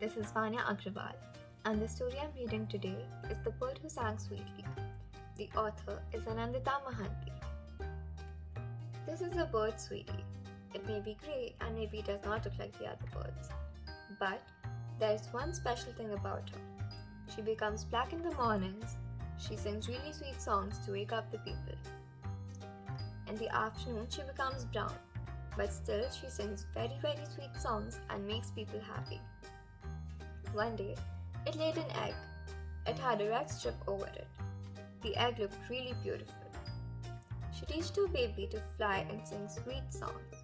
This is Vania Agrawal, and the story I'm reading today is The Bird Who Sang Sweetly. The author is Anandita Mahanti. This is a bird, sweetie. It may be grey and maybe it does not look like the other birds. But there's one special thing about her. She becomes black in the mornings. She sings really sweet songs to wake up the people. In the afternoon, she becomes brown. But still, she sings very, very sweet songs and makes people happy. One day, it laid an egg. It had a red strip over it. The egg looked really beautiful. She teached her baby to fly and sing sweet songs,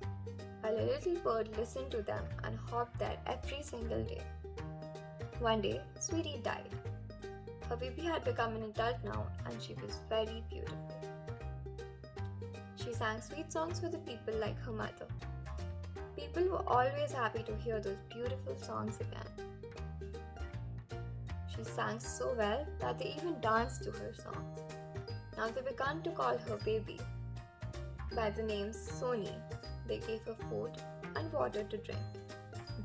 while a little bird listened to them and hopped there every single day. One day, Sweetie died. Her baby had become an adult now and she was very beautiful. She sang sweet songs for the people like her mother. People were always happy to hear those beautiful songs again. She sang so well that they even danced to her songs. Now they began to call her baby by the name Soni. They gave her food and water to drink.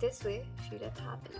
This way, she lived happily.